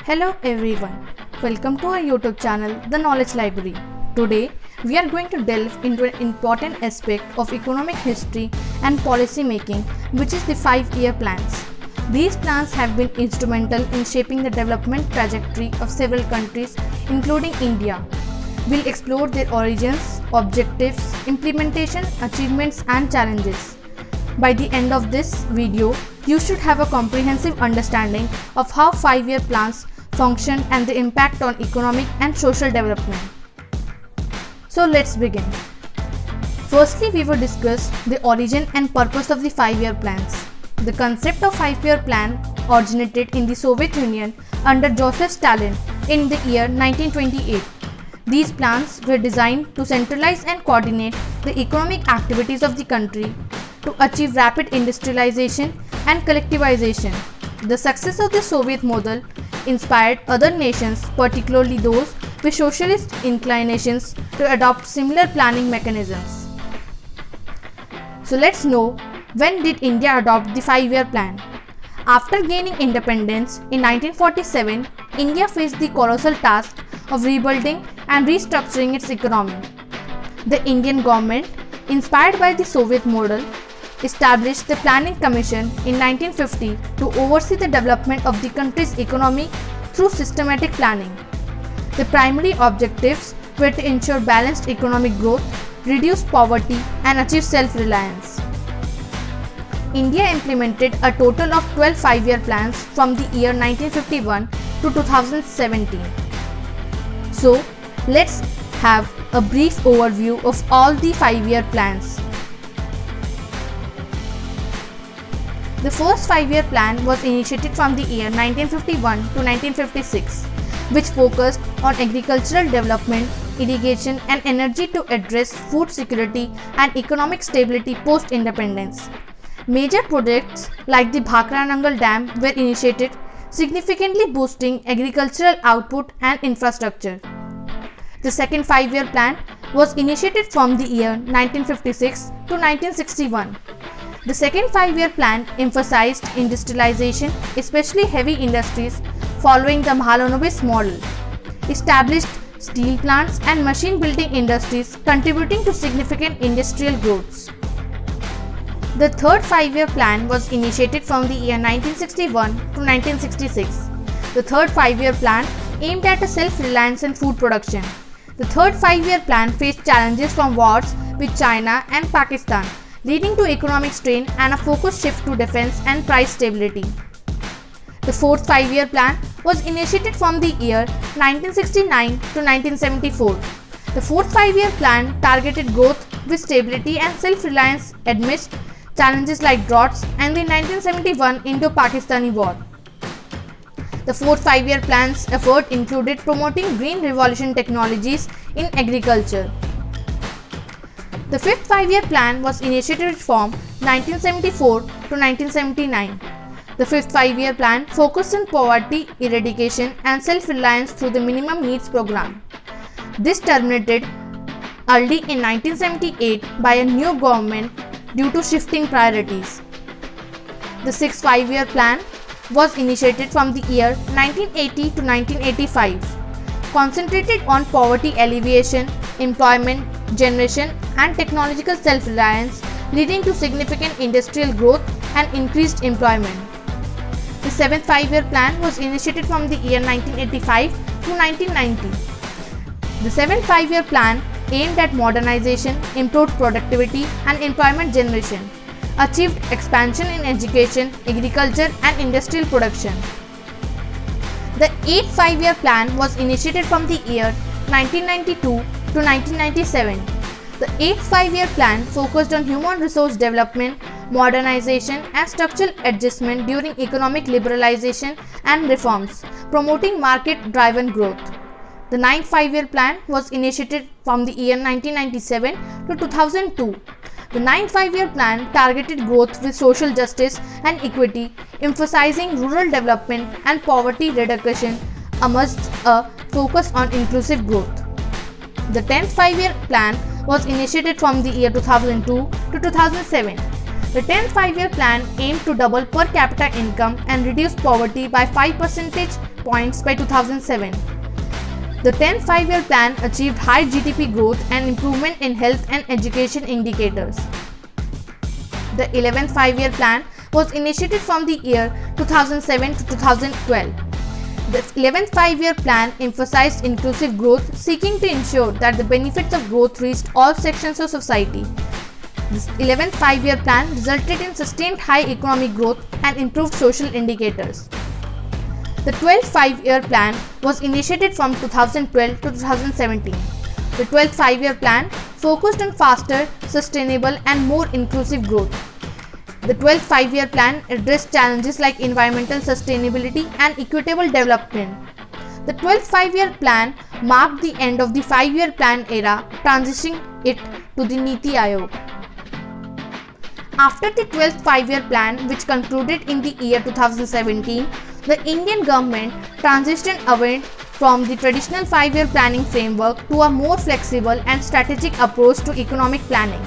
Hello everyone, welcome to our YouTube channel, The Knowledge Library. Today, we are going to delve into an important aspect of economic history and policy making, which is the 5-year plans. These plans have been instrumental in shaping the development trajectory of several countries, including India. We'll explore their origins, objectives, implementation, achievements, and challenges. By the end of this video, you should have a comprehensive understanding of how 5-year plans function and the impact on economic and social development. So let's begin. Firstly, we will discuss the origin and purpose of the 5-year plans. The concept of 5-year plan originated in the Soviet Union under Joseph Stalin in the year 1928. These plans were designed to centralize and coordinate the economic activities of the country to achieve rapid industrialization and collectivization. The success of the Soviet model inspired other nations, particularly those with socialist inclinations, to adopt similar planning mechanisms. So let's know, when did India adopt the 5-year plan? After gaining independence in 1947, India faced the colossal task of rebuilding and restructuring its economy. The Indian government, inspired by the Soviet model, established the Planning Commission in 1950 to oversee the development of the country's economy through systematic planning. The primary objectives were to ensure balanced economic growth, reduce poverty, and achieve self-reliance. India implemented a total of 12 5-year plans from the year 1951 to 2017. So, let's have a brief overview of all the 5-year plans. The first 5-year plan was initiated from the year 1951 to 1956, which focused on agricultural development, irrigation, and energy to address food security and economic stability post-independence. Major projects like the Bhakra Nangal Dam were initiated, significantly boosting agricultural output and infrastructure. The second 5-year plan was initiated from the year 1956 to 1961. The second 5-year plan emphasized industrialization, especially heavy industries, following the Mahalanobis model, established steel plants and machine building industries, contributing to significant industrial growths. The third 5-year plan was initiated from the year 1961 to 1966. The third 5-year plan aimed at a self-reliance in food production. The third 5-year plan faced challenges from wars with China and Pakistan, leading to economic strain and a focused shift to defense and price stability. The fourth 5-year plan was initiated from the year 1969 to 1974. The fourth 5-year plan targeted growth with stability and self-reliance amidst challenges like droughts and the 1971 Indo-Pakistani War. The fourth 5-year plan's effort included promoting green revolution technologies in agriculture. The fifth 5-year plan was initiated from 1974 to 1979. The fifth 5-year plan focused on poverty eradication and self-reliance through the Minimum Needs Program. This terminated early in 1978 by a new government due to shifting priorities. The sixth 5-year plan was initiated from the year 1980 to 1985, concentrated on poverty alleviation, employment generation, and technological self-reliance, leading to significant industrial growth and increased employment. The seventh 5-year plan was initiated from the year 1985 to 1990. The seventh 5-year plan aimed at modernization, improved productivity and employment generation, achieved expansion in education, agriculture and industrial production. The 8th 5-year plan was initiated from the year 1992 to 1997. The 8th 5-year plan focused on human resource development, modernization and structural adjustment during economic liberalization and reforms, promoting market-driven growth. The 9th 5-year plan was initiated from the year 1997 to 2002. The 9th 5-year plan targeted growth with social justice and equity, emphasizing rural development and poverty reduction amidst a focus on inclusive growth. The 10th 5-year plan was initiated from the year 2002 to 2007. The 10th 5-year plan aimed to double per capita income and reduce poverty by 5 percentage points by 2007. The 10th 5-year plan achieved high GDP growth and improvement in health and education indicators. The 11th 5-year plan was initiated from the year 2007 to 2012. The 11th 5-year plan emphasized inclusive growth, seeking to ensure that the benefits of growth reached all sections of society. This 11th 5-year plan resulted in sustained high economic growth and improved social indicators. The 12th 5-year plan was initiated from 2012 to 2017. The 12th 5-year plan focused on faster, sustainable and more inclusive growth. The 12th 5-year plan addressed challenges like environmental sustainability and equitable development. The 12th 5-year plan marked the end of the 5-year plan era, transitioning it to the Niti Aayog. After the 12th 5-year plan, which concluded in the year 2017, the Indian government transitioned away from the traditional 5-year planning framework to a more flexible and strategic approach to economic planning.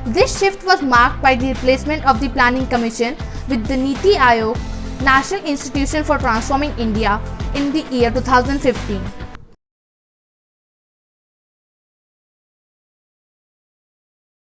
This shift was marked by the replacement of the Planning Commission with the Niti Aayog, National Institution for Transforming India, in the year 2015.